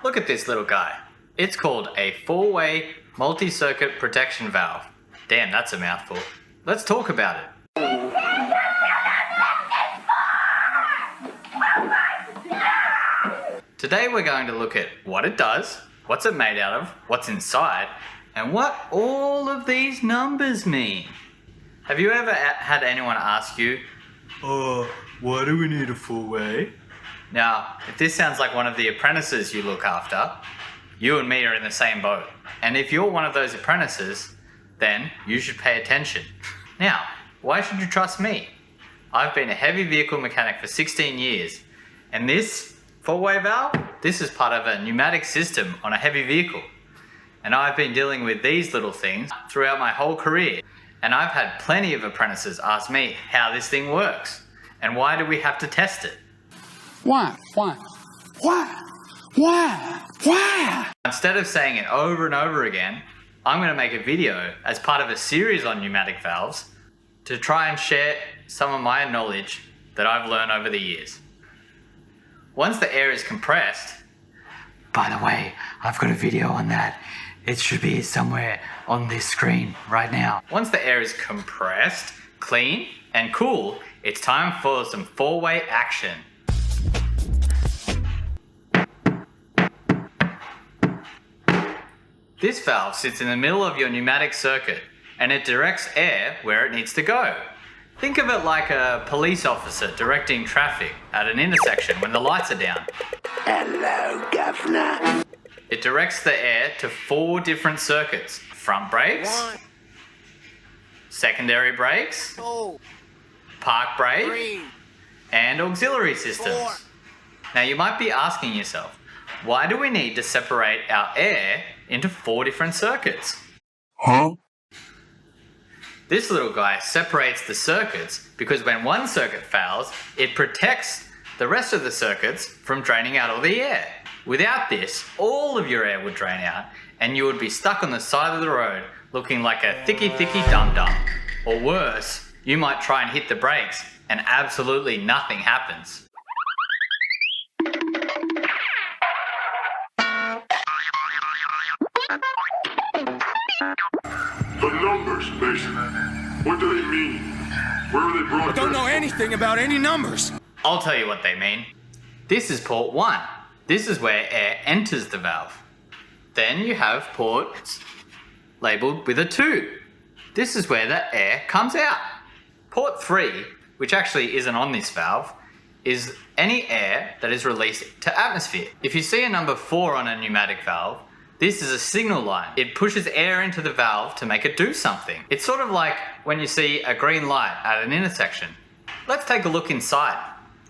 Look at this little guy. It's called a four-way multi-circuit protection valve. Damn, that's a mouthful. Let's talk about it. Today we're going to look at what it does, what's it made out of, what's inside, and what all of these numbers mean. Have you ever had anyone ask you, "Oh, why do we need a four-way?" Now, if this sounds like one of the apprentices you look after, you and me are in the same boat. And if you're one of those apprentices, then you should pay attention. Now, why should you trust me? I've been a heavy vehicle mechanic for 16 years, and this four-way valve, this is part of a pneumatic system on a heavy vehicle. And I've been dealing with these little things throughout my whole career. And I've had plenty of apprentices ask me how this thing works, and why do we have to test it? Why? Instead of saying it over and over again, I'm going to make a video as part of a series on pneumatic valves to try and share some of my knowledge that I've learned over the years. Once the air is compressed, by the way, I've got a video on that. It should be somewhere on this screen right now. Once the air is compressed, clean, and cool, it's time for some four-way action. This valve sits in the middle of your pneumatic circuit, and it directs air where it needs to go. Think of it like a police officer directing traffic at an intersection when the lights are down. Hello, Governor. It directs the air to 4 different circuits: front brakes, secondary brakes, park brake, and auxiliary systems. Now you might be asking yourself, why do we need to separate our air into 4 different circuits? Huh? This little guy separates the circuits because when one circuit fails, it protects the rest of the circuits from draining out all the air. Without this, all of your air would drain out and you would be stuck on the side of the road looking like a thicky dum-dum. Or worse, you might try and hit the brakes and absolutely nothing happens. The numbers, Mason. What do they mean? Where are they broadcast? I don't know anything about any numbers. I'll tell you what they mean. This is port 1. This is where air enters the valve. Then you have ports labelled with a 2. This is where the air comes out. Port 3, which actually isn't on this valve, is any air that is released to atmosphere. If you see a number 4 on a pneumatic valve, this is a signal line. It pushes air into the valve to make it do something. It's sort of like when you see a green light at an intersection. Let's take a look inside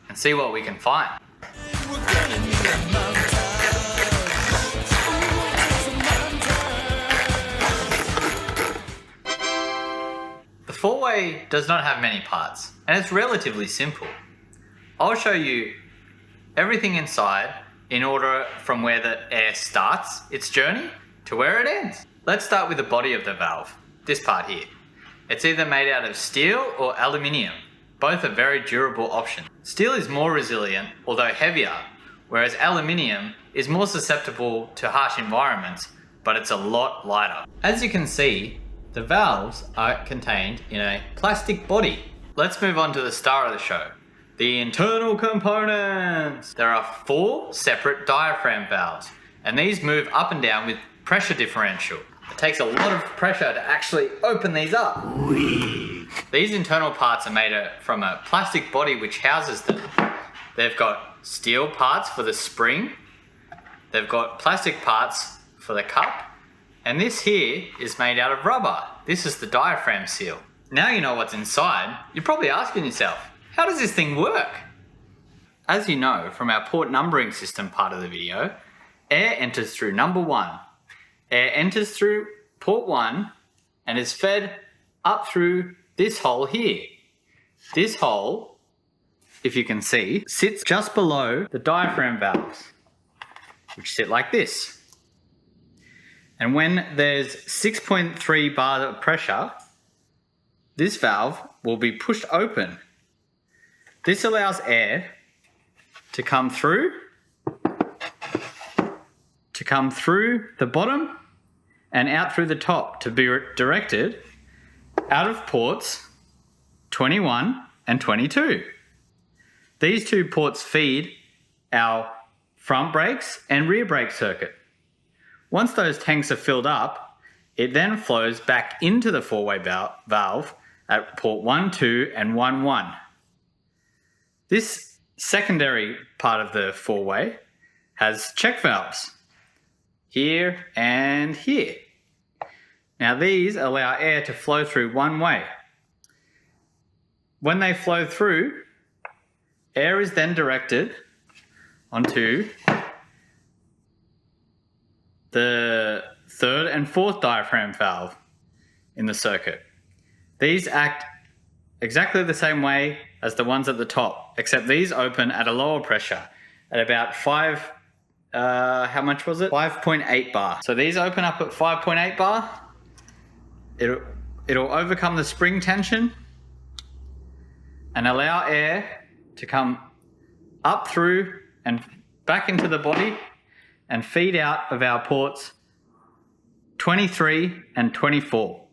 and see what we can find. The four-way does not have many parts, and it's relatively simple. I'll show you everything inside in order from where the air starts its journey to where it ends. Let's start with the body of the valve, this part here. It's either made out of steel or aluminium. Both are very durable options. Steel is more resilient, although heavier, whereas aluminium is more susceptible to harsh environments, but it's a lot lighter. As you can see, the valves are contained in a plastic body. Let's move on to the star of the show, the internal components. There are 4 separate diaphragm valves, and these move up and down with pressure differential. It takes a lot of pressure to actually open these up. These internal parts are made from a plastic body which houses them. They've got steel parts for the spring, they've got plastic parts for the cup, and this here is made out of rubber. This is the diaphragm seal. Now you know what's inside, you're probably asking yourself, how does this thing work? As you know from our port numbering system part of the video, air enters through number 1. Air enters through port 1 and is fed up through this hole here. This hole, if you can see, sits just below the diaphragm valves, which sit like this. And when there's 6.3 bar of pressure, this valve will be pushed open. This allows air to come through to come through the bottom and out through the top to be directed out of ports 21 and 22. These two ports feed our front brakes and rear brake circuit. Once those tanks are filled up, it then flows back into the four-way valve at port 1, 2 and 1, 1. This secondary part of the four-way has check valves here and here. Now these allow air to flow through one way. When they flow through, air is then directed onto the third and fourth diaphragm valve in the circuit. These act exactly the same way as the ones at the top, except these open at a lower pressure at about 5.8 bar. So these open up at 5.8 bar. It'll overcome the spring tension and allow air to come up through and back into the body and feed out of our ports 23 and 24,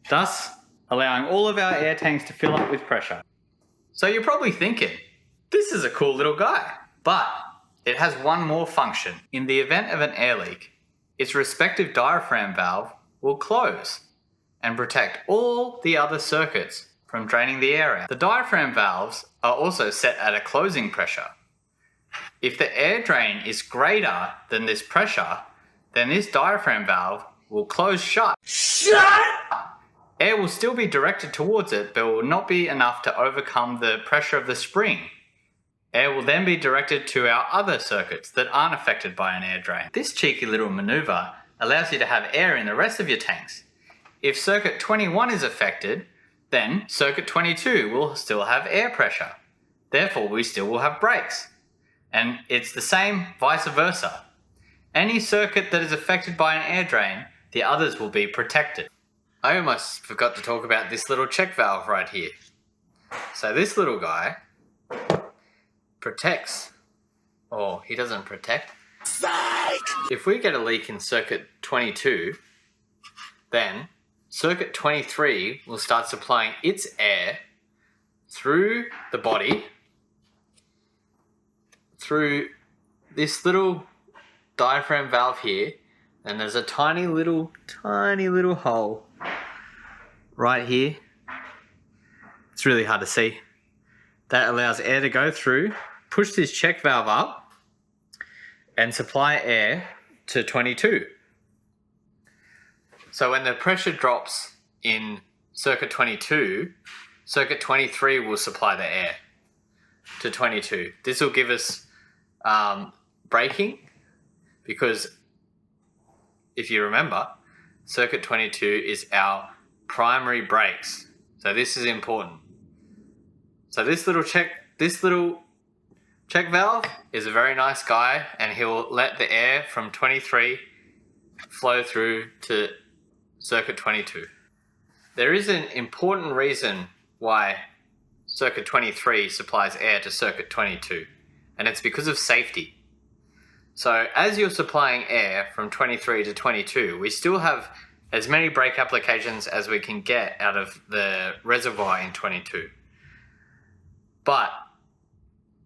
thus allowing all of our air tanks to fill up with pressure. So you're probably thinking, this is a cool little guy, but it has one more function. In the event of an air leak, its respective diaphragm valve will close and protect all the other circuits from draining the air out. The diaphragm valves are also set at a closing pressure. If the air drain is greater than this pressure, then this diaphragm valve will close shut. Air will still be directed towards it, but will not be enough to overcome the pressure of the spring. Air will then be directed to our other circuits that aren't affected by an air drain. This cheeky little maneuver allows you to have air in the rest of your tanks. If circuit 21 is affected, then circuit 22 will still have air pressure. Therefore, we still will have brakes. And it's the same vice versa. Any circuit that is affected by an air drain, the others will be protected. I almost forgot to talk about this little check valve right here. So this little guy protects, or he doesn't protect. If we get a leak in circuit 22, then circuit 23 will start supplying its air through the body, through this little diaphragm valve here, and there's a tiny little hole right here. It's really hard to see. That allows air to go through, push this check valve up, and supply air to 22. So when the pressure drops in circuit 22, circuit 23 will supply the air to 22. This will give us braking, because if you remember, circuit 22 is our primary brakes. So this is important. So this little check valve is a very nice guy, and he will let the air from 23 flow through to circuit 22. There is an important reason why circuit 23 supplies air to circuit 22, and it's because of safety. So as you're supplying air from 23 to 22, we still have as many brake applications as we can get out of the reservoir in 22. But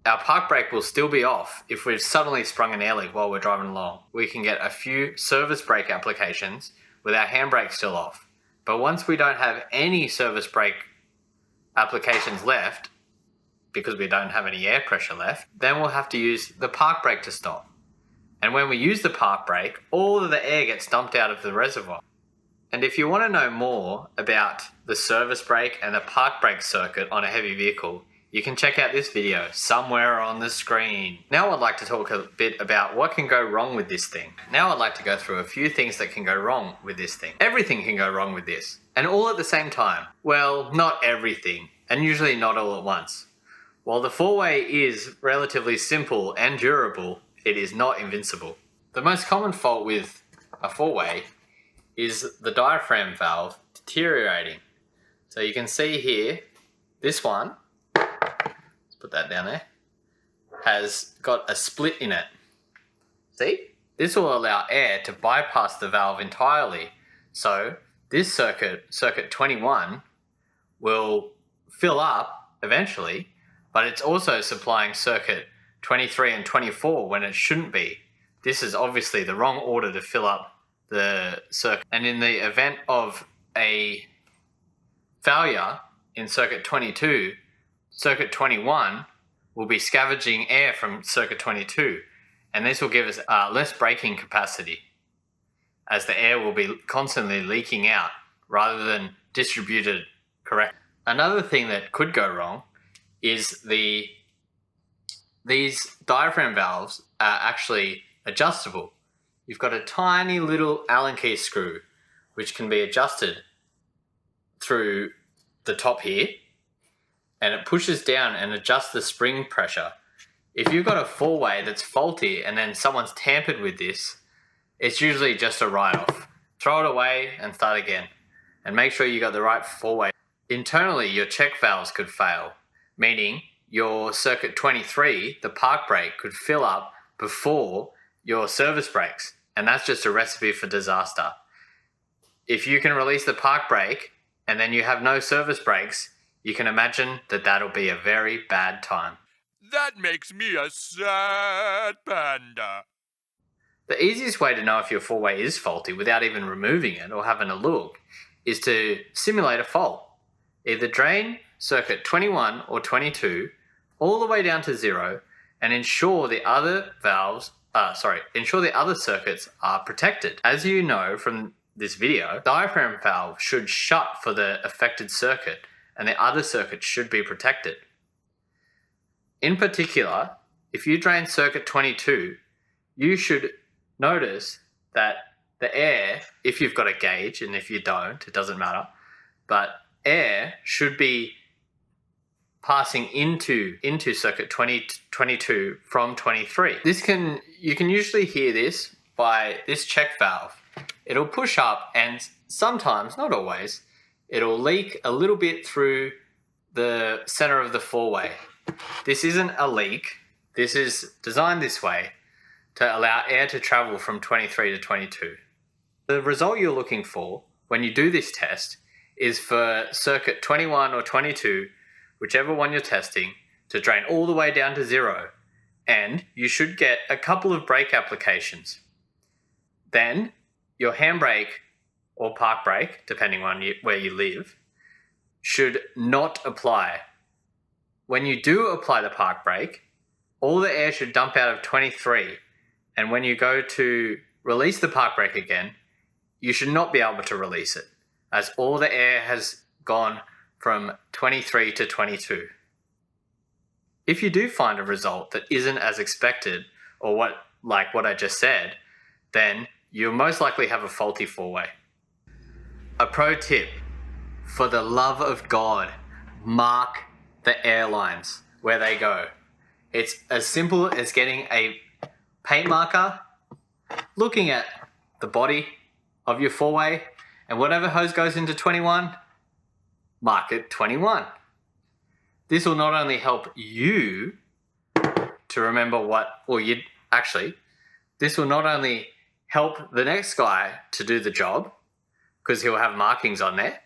our park brake will still be off if we've suddenly sprung an air leak while we're driving along. We can get a few service brake applications with our handbrake still off. But once we don't have any service brake applications left, because we don't have any air pressure left, then we'll have to use the park brake to stop. And when we use the park brake, all of the air gets dumped out of the reservoir. And if you want to know more about the service brake and the park brake circuit on a heavy vehicle, you can check out this video somewhere on the screen. Now I'd like to talk a bit about what can go wrong with this thing. Now I'd like to go through a few things that can go wrong with this thing. Everything can go wrong with this, and all at the same time. Well, not everything, and usually not all at once. While the four-way is relatively simple and durable, it is not invincible. The most common fault with a four-way is the diaphragm valve deteriorating. So you can see here, this one, let's put that down there, has got a split in it. See? This will allow air to bypass the valve entirely. So this circuit 21, will fill up eventually, but it's also supplying circuit 23 and 24 when it shouldn't be. This is obviously the wrong order to fill up the circuit. And in the event of a failure in circuit 22, circuit 21 will be scavenging air from circuit 22, and this will give us less braking capacity, as the air will be constantly leaking out rather than distributed correctly. Another thing that could go wrong is these diaphragm valves are actually adjustable. You've got a tiny little Allen key screw which can be adjusted through the top here, and it pushes down and adjusts the spring pressure. If you've got a four-way that's faulty and then someone's tampered with this, it's usually just a write-off. Throw it away and start again, and make sure you got the right four-way. Internally, your check valves could fail, meaning your circuit 23, the park brake, could fill up before your service brakes, and that's just a recipe for disaster. If you can release the park brake and then you have no service brakes, you can imagine that that'll be a very bad time. That makes me a sad panda. The easiest way to know if your four-way is faulty without even removing it or having a look is to simulate a fault. Either drain circuit 21 or 22 all the way down to 0 and ensure the other circuits are protected. As you know from this video, diaphragm valve should shut for the affected circuit and the other circuit should be protected. In particular, if you drain circuit 22, you should notice that the air, if you've got a gauge, and if you don't, it doesn't matter, but air should be passing into circuit 22 from 23. You can usually hear this by this check valve. It'll push up and sometimes, not always, it'll leak a little bit through the center of the four-way. This isn't a leak. This is designed this way to allow air to travel from 23 to 22. The result you're looking for when you do this test is for circuit 21 or 22, whichever one you're testing, to drain all the way down to 0, and you should get a couple of brake applications. Then your handbrake or park brake, depending on where you live, should not apply. When you do apply the park brake, all the air should dump out of 23, and when you go to release the park brake again, you should not be able to release it, as all the air has gone from 23 to 22. If you do find a result that isn't as expected, or like what I just said, then you'll most likely have a faulty four-way. A pro tip: for the love of God, mark the airlines where they go. It's as simple as getting a paint marker, looking at the body of your four-way, and whatever hose goes into 21, mark it 21. This will not only help you to remember this will not only help the next guy to do the job, because he'll have markings on there,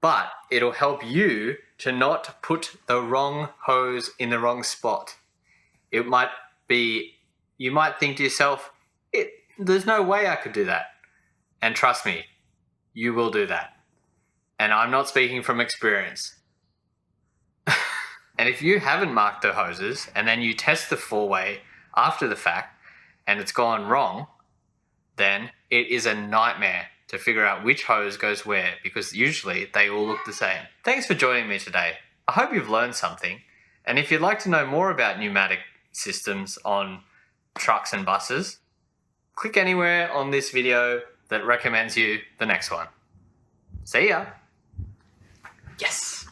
but it'll help you to not put the wrong hose in the wrong spot. You might think to yourself, there's no way I could do that. And trust me, you will do that. And I'm not speaking from experience. And if you haven't marked the hoses and then you test the four-way after the fact and it's gone wrong, then it is a nightmare to figure out which hose goes where, because usually they all look the same. Thanks for joining me today. I hope you've learned something. And if you'd like to know more about pneumatic systems on trucks and buses, click anywhere on this video that recommends you the next one. See ya. Yes.